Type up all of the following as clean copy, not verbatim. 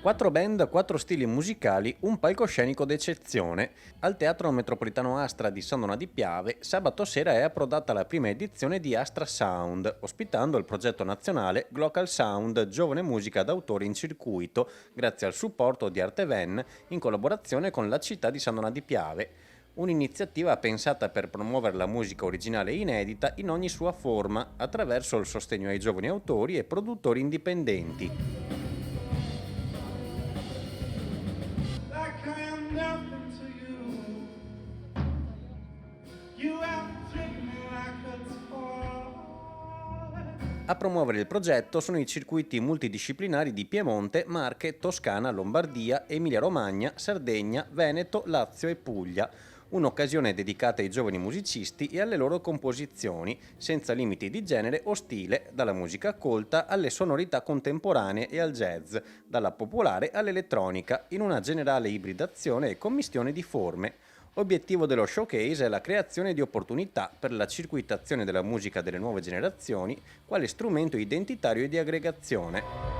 Quattro band, quattro stili musicali, un palcoscenico d'eccezione. Al Teatro Metropolitano Astra di San Donà di Piave, sabato sera è approdata la prima edizione di Astra Sound, ospitando il progetto nazionale Glocal Sound, giovane musica d'autore in circuito, grazie al supporto di Arteven, in collaborazione con la città di San Donà di Piave. Un'iniziativa pensata per promuovere la musica originale e inedita in ogni sua forma, attraverso il sostegno ai giovani autori e produttori indipendenti. Like I am nothing to you. You have treated me like a toy. A promuovere il progetto sono i circuiti multidisciplinari di Piemonte, Marche, Toscana, Lombardia, Emilia-Romagna, Sardegna, Veneto, Lazio e Puglia. Un'occasione dedicata ai giovani musicisti e alle loro composizioni, senza limiti di genere o stile, dalla musica colta alle sonorità contemporanee e al jazz, dalla popolare all'elettronica, in una generale ibridazione e commistione di forme. Obiettivo dello showcase è la creazione di opportunità per la circuitazione della musica delle nuove generazioni, quale strumento identitario e di aggregazione.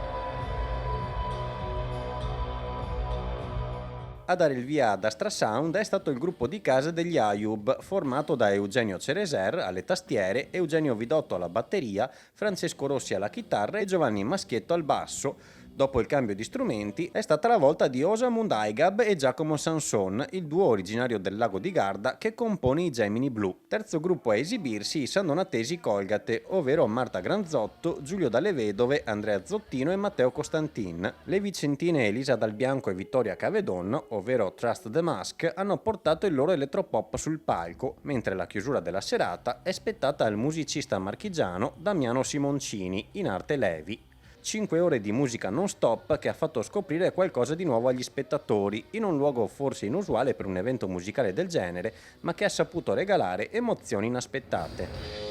A dare il via ad Astra Sound è stato il gruppo di casa degli Ayub, formato da Eugenio Cereser alle tastiere, Eugenio Vidotto alla batteria, Francesco Rossi alla chitarra e Giovanni Maschietto al basso. Dopo il cambio di strumenti è stata la volta di Osamund Aigab e Giacomo Sanson, il duo originario del Lago di Garda che compone i Gemini Blu. Terzo gruppo a esibirsi i sandonatesi Colgate, ovvero Marta Granzotto, Giulio Dalle Vedove, Andrea Zottino e Matteo Costantin. Le vicentine Elisa Dal Bianco e Vittoria Cavedon, ovvero Trust the Mask, hanno portato il loro elettropop sul palco, mentre la chiusura della serata è spettata al musicista marchigiano Damiano Simoncini, in arte Levi. 5 ore di musica non stop che ha fatto scoprire qualcosa di nuovo agli spettatori, in un luogo forse inusuale per un evento musicale del genere, ma che ha saputo regalare emozioni inaspettate.